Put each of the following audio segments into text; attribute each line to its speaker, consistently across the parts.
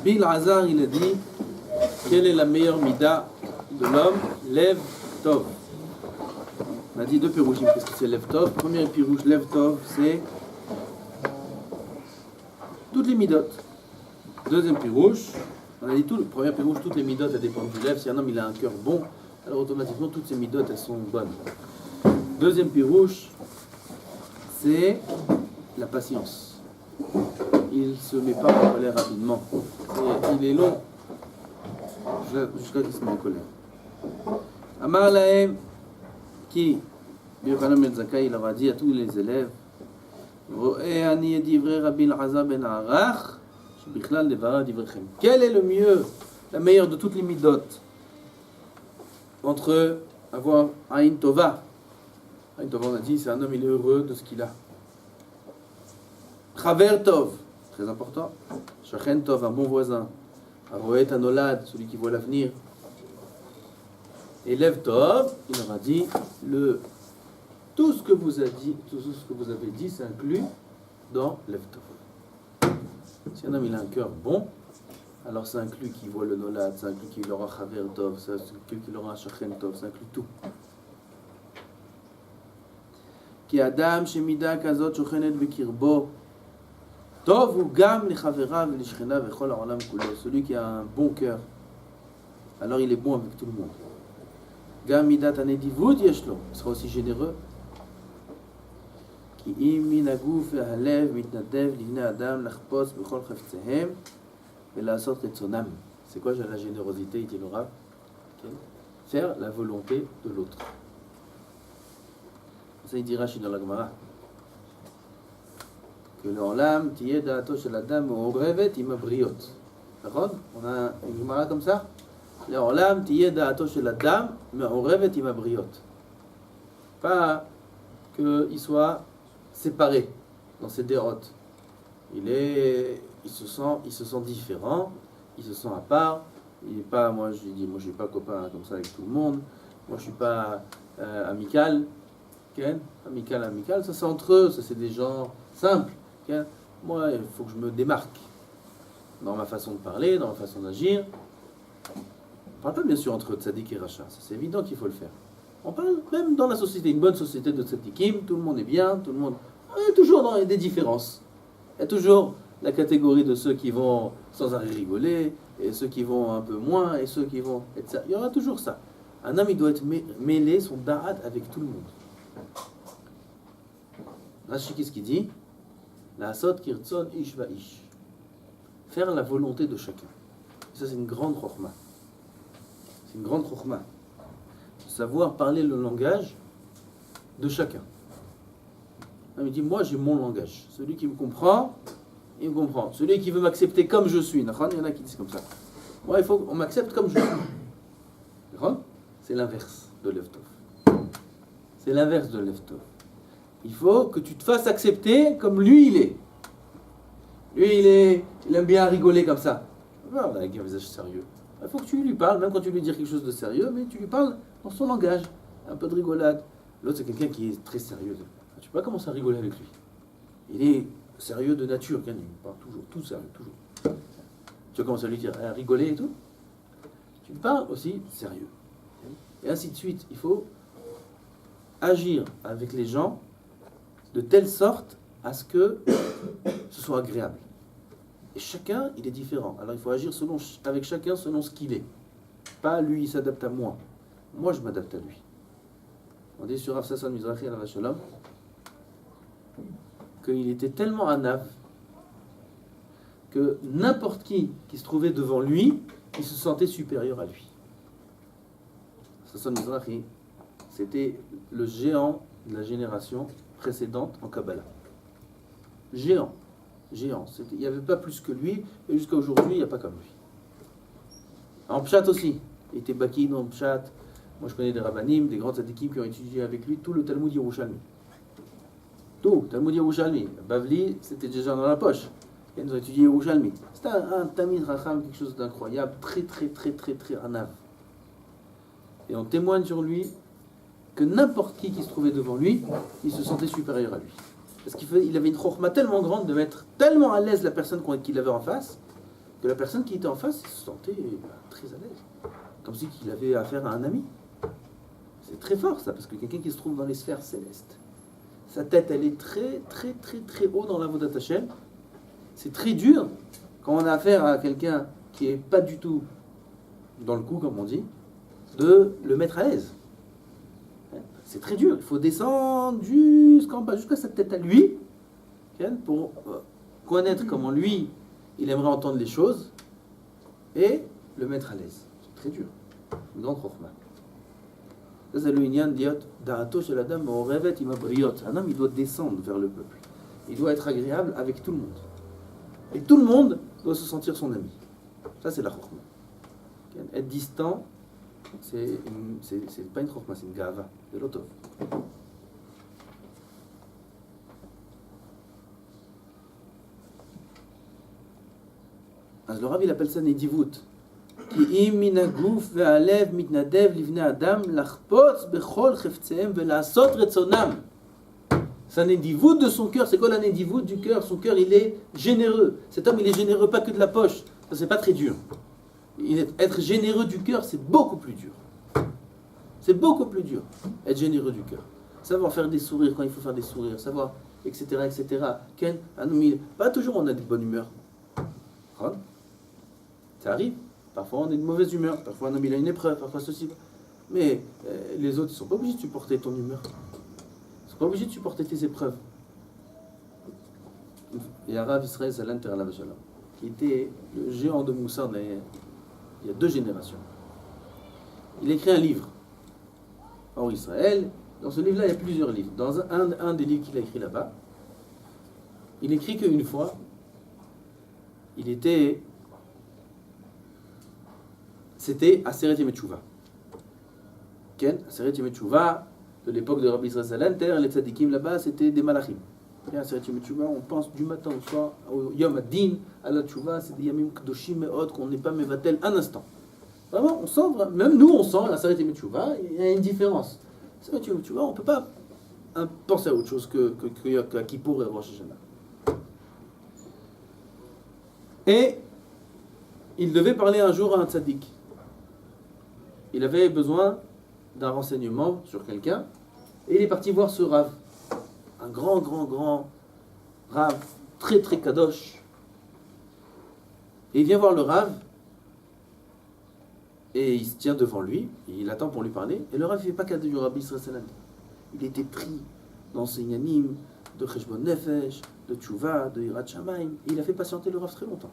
Speaker 1: Rabbi Elazar, il a dit, quelle est la meilleure mida de l'homme? Lev Tov. On a dit deux pirouchim, qu'est-ce que c'est Lev Tov? Premier pirouche, Lev Tov, c'est toutes les midot. Deuxième pirouche, on a dit tout, le premier pirouche, toutes les midot, elles dépendent du Lev. Si un homme il a un cœur bon, alors automatiquement toutes ces midot, elles sont bonnes. Deuxième pirouche, c'est la patience. Il ne se met pas en colère rapidement. Il est long jusqu'à qu'il se met en colère. Amar Lahem, qui, Yochanan ben Zakkai, il aura dit à tous les élèves, quel est le mieux, la meilleure de toutes les midot entre avoir Aïn Tova? Aïn Tova, on a dit, c'est un homme, il est heureux de ce qu'il a. Chaver Tov, très important. Shachen Tov, un bon voisin. Aroet Anolad, celui qui voit l'avenir. Et Lev Tov, il aura dit, tout ce que vous avez dit, c'est inclus dans Lev Tov. Si un homme il a un cœur bon, alors ça inclut qu'il voit le Nolad, ça inclut qu'il aura Chaver Tov, ça inclut qu'il aura Shachen Tov, ça inclut tout. Ki Adam shemida kazot shochenet bekirbo. Tov ou gam lechaverav lishchena vechol haolam kulo. Celui qui a un bon cœur, alors il est bon avec tout le monde. Gam midat hanedivut yeshlo, il sera aussi généreux. Ki im min haguf halev mitnadev livnei adam lachpos bechol chavtzehem velasot retzonam. C'est quoi la générosité, dit le Rav? Faire la volonté de l'autre. Ça il dit Rashi dans la Gemara. Que l'olam tiyeh da'ato shel adam me'orevet im habriot. D'accord? On a une Gemara comme ça. L'olam tiyeh da'ato shel adam me'orevet im habriot. Pas qu'il soit séparé dans ses dérotes. Il se sent différent, il se sent à part. Il n'est pas, moi je lui dis, moi je suis pas copain comme ça avec tout le monde. Moi je suis pas amical. Amical, ça c'est entre eux, ça c'est des gens simples. Moi, il faut que je me démarque dans ma façon de parler, dans ma façon d'agir. On ne parle pas bien sûr entre tzaddik et rachat, ça c'est évident qu'il faut le faire. On parle même dans la société, une bonne société de tzaddikim, tout le monde est bien, tout le monde... Il y a toujours des différences. Il y a toujours la catégorie de ceux qui vont sans arrêt rigoler, et ceux qui vont un peu moins, et ceux qui vont... Etc. Il y aura toujours ça. Un homme, il doit être mêlé, son da'at avec tout le monde. Rashi, qu'est-ce qu'il dit? La asot kirtzon ish va ish. Faire la volonté de chacun. Ça, c'est une grande chokhma. C'est une grande chokhma. Savoir parler le langage de chacun. Il dit, moi, j'ai mon langage. Celui qui me comprend, il me comprend. Celui qui veut m'accepter comme je suis. Il y en a qui disent comme ça. Moi, il faut qu'on m'accepte comme je suis. C'est l'inverse de Lev Tov. C'est l'inverse de Lev Tov. Il faut que tu te fasses accepter comme lui il est. Lui il aime bien rigoler comme ça. Voilà, avec un visage sérieux. Il faut que tu lui parles, même quand tu lui dis quelque chose de sérieux, mais tu lui parles dans son langage. Un peu de rigolade. L'autre c'est quelqu'un qui est très sérieux. Tu peux pas commencer à rigoler avec lui. Il est sérieux de nature, il parle toujours, tout sérieux, toujours. Tu vas commencer à lui dire à rigoler et tout. Tu parles aussi sérieux. Et ainsi de suite. Il faut agir avec les gens de telle sorte à ce que ce soit agréable. Et chacun, il est différent. Alors il faut agir avec chacun selon ce qu'il est. Pas lui, il s'adapte à moi. Moi, je m'adapte à lui. On dit sur Rav Sasson Mizrahi al Shalom qu'il était tellement anav que n'importe qui se trouvait devant lui, il se sentait supérieur à lui. Sasson Mizrahi, c'était le géant de la génération précédente en Kabbalah. Géant. Il n'y avait pas plus que lui, et jusqu'à aujourd'hui, il n'y a pas comme lui. En Pshat aussi. Il était baki dans Pshat. Moi, je connais des rabbanim, des grands tzadikim qui ont étudié avec lui tout le Talmud Yerushalmi. Tout, Talmud Yerushalmi. Bavli, c'était déjà dans la poche. Ils ont étudié Yerushalmi. C'était un Tamid Racham, quelque chose d'incroyable, très anav. Et on témoigne sur lui que n'importe qui se trouvait devant lui, il se sentait supérieur à lui. Parce qu'il avait une chokhma tellement grande de mettre tellement à l'aise la personne qu'il avait en face, que la personne qui était en face se sentait très à l'aise. Comme si il avait affaire à un ami. C'est très fort ça, parce que quelqu'un qui se trouve dans les sphères célestes, sa tête elle est très très très très haut dans la Avodat Hashem. C'est très dur quand on a affaire à quelqu'un qui est pas du tout dans le coup, comme on dit, de le mettre à l'aise. C'est très dur, il faut descendre jusqu'en bas, jusqu'à sa tête à lui, pour connaître comment lui, il aimerait entendre les choses, et le mettre à l'aise. C'est très dur, une grande chokhma. Ça c'est le inyan diot, da'ato shel adam ma'orevet im habriot. Un homme, il doit descendre vers le peuple. Il doit être agréable avec tout le monde. Et tout le monde doit se sentir son ami. Ça c'est la chokhma. Être distant, c'est pas une chokhma, c'est une gava, de l'auto. Alors le Rav il appelle ça nedivut. כי אם מן הגוף והלב מתנדב לבני אדם לחפוץ בכל חפציהם ולעשות רצונם. C'est un nédivout de son cœur. C'est quoi la nédivout du cœur? Son cœur, il est généreux. Cet homme, il est généreux pas que de la poche. Ça, c'est pas très dur. Être généreux du cœur, c'est beaucoup plus dur. C'est beaucoup plus dur, être généreux du cœur. Savoir faire des sourires quand il faut faire des sourires. Savoir, etc., etc. Pas toujours on a de bonne humeur. Ça arrive. Parfois on est de mauvaise humeur. Parfois un homme il a une épreuve. Parfois ceci. Mais les autres, ils ne sont pas obligés de supporter ton humeur. Ils ne sont pas obligés de supporter tes épreuves. Il y a Rav Israël Salanter qui était le géant de Moussa il y a 2 générations. Il écrit un livre. Or Israël, dans ce livre-là, il y a plusieurs livres. Dans un des livres qu'il a écrit là-bas, il écrit qu'une fois, c'était Aseret Yemei Teshuvah. Aseret Yemei Teshuvah, de l'époque de Rabbi Israël Salanter, les tzadikim là-bas, c'était des malachim. Aseret Yemei Teshuvah, on pense du matin au soir, au Yom Adin, à la Teshuvah, c'est des Yamim Kdoshim Me'od qu'on n'est pas mevatel un instant. Vraiment, on sent, même nous on sent, Aseret Yemei Teshuvah, il y a une différence. Aseret Yemei Teshuvah, on ne peut pas penser à autre chose qu'à Kippour et Rosh Hashanah. Et il devait parler un jour à un tzaddik. Il avait besoin d'un renseignement sur quelqu'un, et il est parti voir ce Rav. Un grand Rav, très très kadosh. Et il vient voir le Rav, et il se tient devant lui, et il attend pour lui parler, et le Rav ne fait pas cadeau du Rabbi Israël Salanter. Il était pris dans ses yanim, de Cheshbon Nefesh, de Teshuvah, de Yirat Shamayim, et il a fait patienter le Rav très longtemps.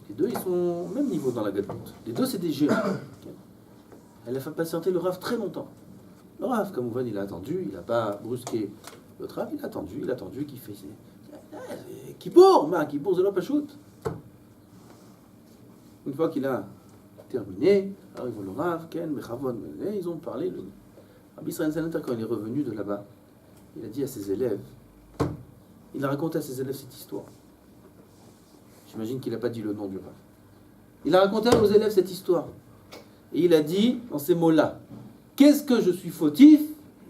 Speaker 1: Les 2, ils sont au même niveau dans la Gadlut. Les 2, c'est des géants. Elle a fait patienter le Rav très longtemps. Le Rav, comme vous voyez, il a attendu, il n'a pas brusqué l'autre Rav, il a attendu qu'il fait... Kippour, c'est là pas shoot. Une fois qu'il a terminé, arrive le Rav, Ken, Mechavon, ils ont parlé. Le Rabbi Israël Salanter, quand il est revenu de là-bas, il a dit à ses élèves, il a raconté à ses élèves cette histoire. J'imagine qu'il n'a pas dit le nom du Rav. Il a raconté aux élèves cette histoire. Et il a dit, dans ces mots-là, qu'est-ce que je suis fautif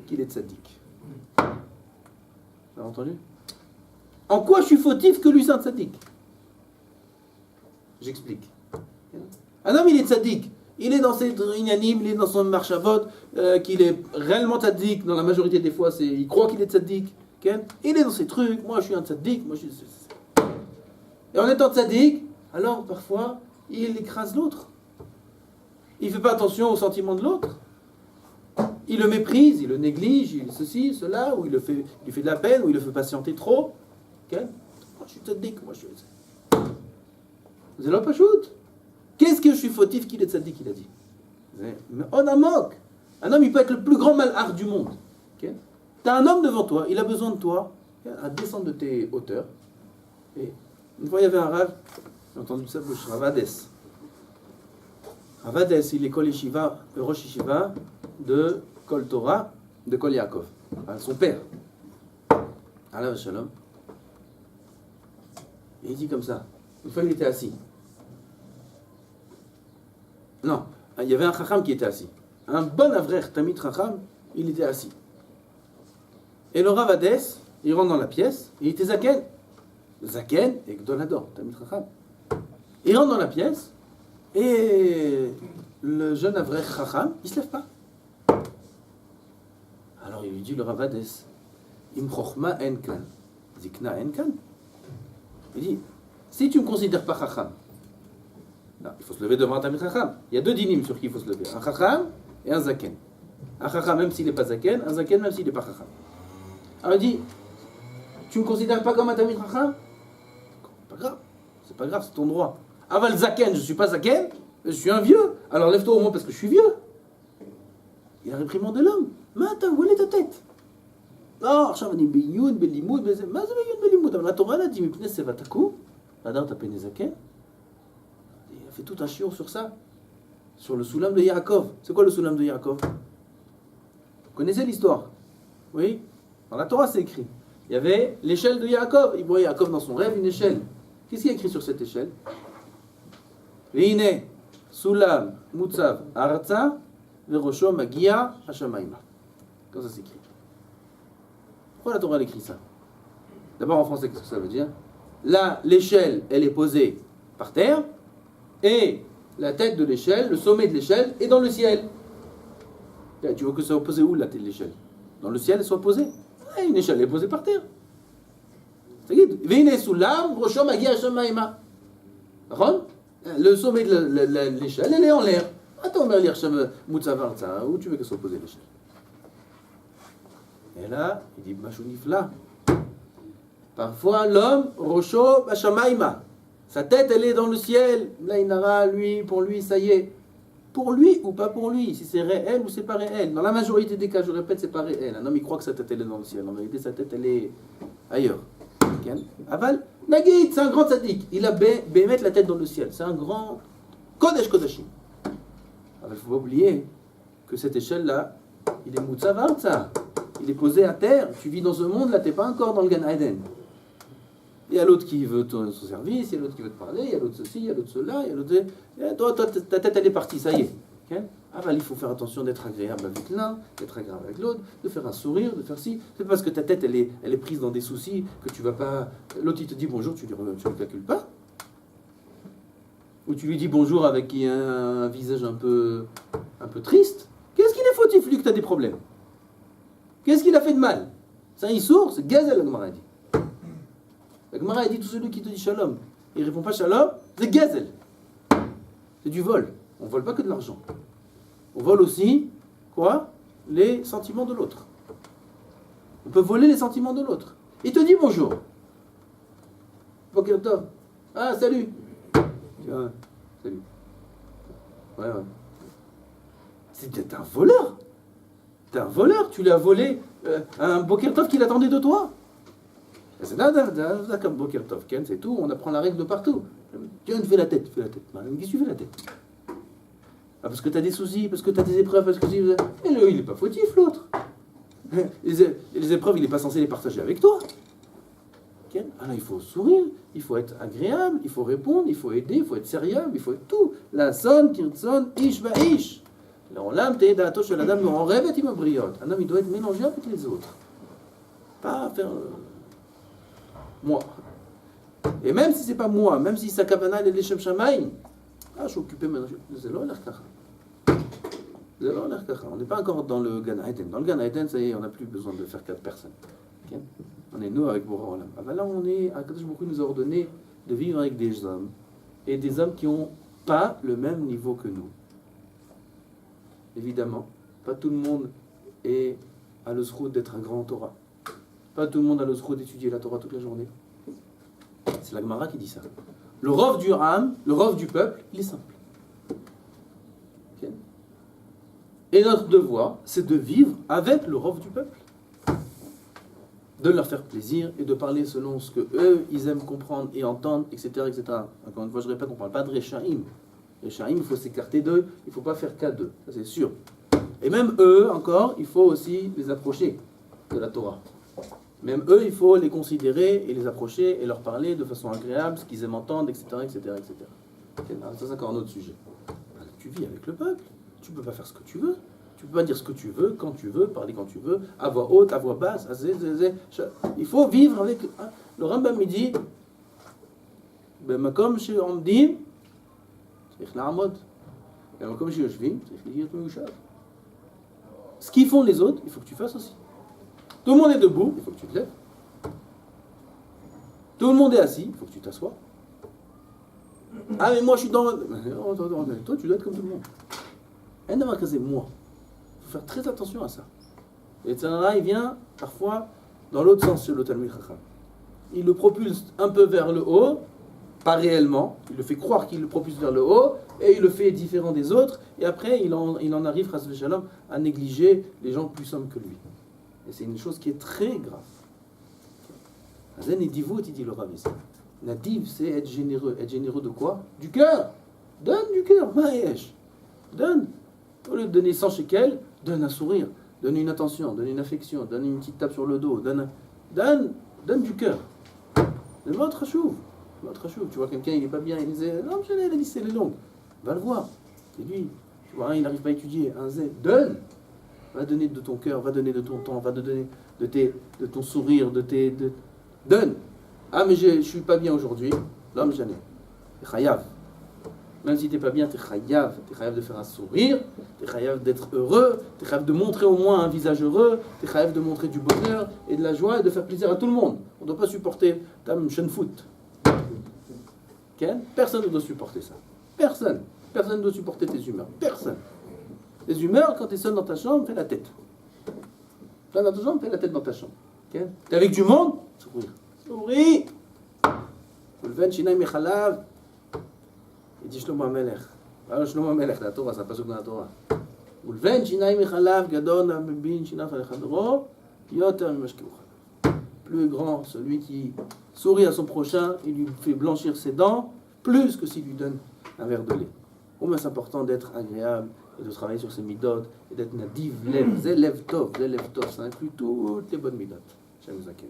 Speaker 1: qu'il est tzaddik. Vous avez entendu? En quoi je suis fautif que lui c'est un tzaddik? J'explique. Un homme, il est tzaddik. Il est dans ses inanimes, il est dans son marchavot, qu'il est réellement tzaddik. Dans la majorité des fois, il croit qu'il est tzaddik. Il est dans ses trucs. Moi, je suis un tzaddik. Et en étant tzaddik, alors parfois, il écrase l'autre. Il ne fait pas attention aux sentiments de l'autre. Il le méprise, il le néglige, il ceci, cela, ou il lui fait de la peine, ou il le fait patienter trop. Moi, je suis tzaddik, moi, je suis... Vous allez pas shoot. Qu'est-ce que je suis fautif qu'il est tzaddik, il a dit. Mais on a moque. Un homme, il peut être le plus grand malheur du monde. Tu as un homme devant toi, il a besoin de toi, à descendre de tes hauteurs. Et une fois, il y avait un Rav, j'ai entendu ça, Rav Hades. Rav Hades, il est Kol Yeshiva, le Rosh Yeshiva de Kol Torah, de Kol Yaakov. Son père. Alav Shalom. Et il dit comme ça. Une fois, il était assis. Non, il y avait un Chacham qui était assis. Un bon Avrer, Tamid Chacham, il était assis. Et le Rav Hades, il rentre dans la pièce, et il était Zaken. Zaken et Gdolador, Tamid Chacham. Il rentre dans la pièce, et le jeune Avrech Chacham, il ne se lève pas. Alors il lui dit le Ravades, Im Chochma en kan, Zikna en kan. Il dit, si tu ne me considères pas Chacham, non, il faut se lever devant un Tamid Chacham. Il y a deux dynimes sur qui il faut se lever, un Chacham et un Zaken. Un Chacham même s'il n'est pas Zaken, un Zaken même s'il n'est pas Chacham. Alors il dit, tu ne me considères pas comme un Tamid Chacham? C'est pas grave, c'est ton droit. Aval Zaken, je ne suis pas Zaken, je suis un vieux. Alors lève-toi au moins parce que je suis vieux. Il a réprimandé l'homme. Mata, où est ta tête? Non, la Torah a dit, il a fait tout un chiot sur ça. Sur le Soulam de Yaakov. C'est quoi le Soulam de Yaakov? Vous connaissez l'histoire? Oui? Dans la Torah, c'est écrit. Il y avait l'échelle de Yaakov. Il voyait Yaakov dans son rêve, une échelle. Qu'est-ce qu'il y a écrit sur cette échelle? Veine, Soulam, Mutzav, Arza, Verosho, Magia, Hashamaima. Comme ça s'écrit. Pourquoi la Torah elle écrit ça? D'abord en français, qu'est-ce que ça veut dire? Là, l'échelle, elle est posée par terre, et la tête de l'échelle, le sommet de l'échelle, est dans le ciel. Tu veux que ça soit posé où la tête de l'échelle? Dans le ciel, elle soit posée. Une échelle est posée par terre. Veine Soulam, Verosho, Magia, Hashamaima. Le sommet de l'échelle, elle est en l'air. Attends, on va lire Mutzav, Arza, où tu veux que soit posée l'échelle? Et là, il dit, Machounif là. Parfois, l'homme, Rosho, Bashamaima. Sa tête, elle est dans le ciel. Là, Inara, lui, pour lui, ça y est. Pour lui ou pas pour lui, si c'est réel ou c'est pas réel. Dans la majorité des cas, je répète, c'est pas réel. Un homme, il croit que sa tête, elle est dans le ciel. En réalité, sa tête, elle est ailleurs. Aval, Nagid, c'est un grand tzaddik. Il a bémet la tête dans le ciel. C'est un grand Kodesh Kodashim. Il ne faut pas oublier que cette échelle-là, il est Mutzavarza. Il est posé à terre. Tu vis dans ce monde-là, tu n'es pas encore dans le Gan Eden. Il y a l'autre qui veut ton service, il y a l'autre qui veut te parler, il y a l'autre ceci, il y a l'autre cela, il y a l'autre... Toi, ta tête, elle est partie, ça y est. Okay? Il faut faire attention d'être agréable avec l'un, d'être agréable avec l'autre, de faire un sourire, de faire ci. C'est parce que ta tête, elle est prise dans des soucis que tu vas pas... L'autre, il te dit bonjour, tu ne le calcules pas. Ou tu lui dis bonjour avec un visage un peu triste. Qu'est-ce qu'il est fautif, lui, que tu as des problèmes? Qu'est-ce qu'il a fait de mal? C'est un issour, c'est gazel, la Gemara a dit. La Gemara a dit tout celui qui te dit shalom, il ne répond pas shalom, c'est gazel. C'est du vol. On ne vole pas que de l'argent. On vole aussi, quoi? Les sentiments de l'autre. On peut voler les sentiments de l'autre. Il te dit bonjour. Boker Tov. Ah, salut. Ah, salut. Ouais. T'es un voleur. T'es un voleur. Tu lui as volé un Boker Tov qu'il attendait de toi. C'est là comme Boker Tov, c'est tout. On apprend la règle de partout. Tiens, fais la tête. Qu'est-ce que tu fais la tête? Parce que tu as des soucis, parce que tu as des épreuves, parce que tu... Et lui, il n'est pas fautif, l'autre. Les épreuves, il n'est pas censé les partager avec toi. Alors il faut sourire, il faut être agréable, il faut répondre, il faut aider, il faut être sérieux, il faut être tout. La son, kirtson, ish va ish. L'olam te'edato shel adam me'orevet im habriot. Un homme, il doit être mélangé avec les autres. Pas faire... moi. Et même si c'est pas moi, même si sa kavana est l'Eshem Shamaim, je suis occupé maintenant. C'est là l'air kacha. On n'est pas encore dans le Gan Eden. Dans le Gan Eden, ça y est, on n'a plus besoin de faire 4 personnes. Okay? On est nous avec Borah Olam. Là, on est, Akadosh Baruch Hu nous a ordonné de vivre avec des hommes, et des hommes qui n'ont pas le même niveau que nous. Évidemment, pas tout le monde a le zchut d'être un grand Torah. Pas tout le monde a le zchut d'étudier la Torah toute la journée. C'est la Gemara qui dit ça. Le rov du Ham, le rov du peuple, il est simple. Okay? Et notre devoir, c'est de vivre avec le rov du peuple. De leur faire plaisir et de parler selon ce que eux, ils aiment comprendre et entendre, etc. etc. Encore une fois, je répète, on ne parle pas de Rechaim. Rechaim, il faut s'écarter d'eux, il ne faut pas faire cas d'eux, ça c'est sûr. Et même eux, encore, il faut aussi les approcher de la Torah. Même eux, il faut les considérer et les approcher et leur parler de façon agréable, ce qu'ils aiment entendre, etc. etc., etc. Okay, ça c'est encore un autre sujet. Tu vis avec le peuple, tu ne peux pas faire ce que tu veux. Tu ne peux pas dire ce que tu veux, quand tu veux, parler quand tu veux, à voix haute, à voix basse, il faut vivre avec... Le Rambam me dit, comme chez Omdim, צריך לעמוד. במקום שיושבים, צריך להיות מיושב. Ce qu'ils font les autres, il faut que tu fasses aussi. Tout le monde est debout, il faut que tu te lèves. Tout le monde est assis, il faut que tu t'assoies. Ah mais moi je suis dans... Toi tu dois être comme tout le monde. Moi. Il faut faire très attention à ça. Et Tzanara, il vient parfois dans l'autre sens sur le Talmid Chacham. Il le propulse un peu vers le haut, pas réellement. Il le fait croire qu'il le propulse vers le haut, et il le fait différent des autres. Et après, il en arrive, Chas v'Shalom, à négliger les gens plus hommes que lui. Et c'est une chose qui est très grave. Azen et divot, il dit le Rav ici. Nadiv, c'est être généreux. Être généreux de quoi? Du cœur. Donne du cœur. Maïesh. Donne. Au lieu de donner 100 shekels, donne un sourire. Donne une attention. Donne une affection. Donne une petite tape sur le dos. Donne du cœur. C'est votre chouv. Tu vois quelqu'un, il n'est pas bien. Il disait, non, la liste, elle est longue. Va le voir. C'est lui. Tu vois, il n'arrive pas à étudier. Un zé. Donne. Va donner de ton cœur. Va donner de ton temps. Va donner de ton sourire. Donne. Ah, mais je ne suis pas bien aujourd'hui. L'homme, j'en ai. T'es chayav. Même si t'es pas bien, t'es chayav. T'es chayav de faire un sourire. T'es chayav d'être heureux. T'es chayav de montrer au moins un visage heureux. T'es chayav de montrer du bonheur et de la joie et de faire plaisir à tout le monde. On ne doit pas supporter tam shenfoot. Okay? Personne ne doit supporter ça. Personne. Personne ne doit supporter tes humeurs. Personne. Tes humeurs, quand t'es seul dans ta chambre, fais la tête. Seul dans ta chambre, fais la tête dans ta chambre. Okay? T'es avec du monde, sourire. Souris. Ulven shinai mechalav. Il dit Shlomo HaMelech. Alors Shlomo HaMelech, la Torah, ça passe dans la Torah. Ulven shinai mechalav gadol amebin shinaf alechadro yoter mimashkeu chalav. Plus grand, celui qui sourit à son prochain, il lui fait blanchir ses dents, plus que s'il lui donne un verre de lait. Combien c'est important d'être agréable et de travailler sur ses midot et d'être nadiv, lev tov, ça inclut toutes les bonnes midot. Shem Zaken.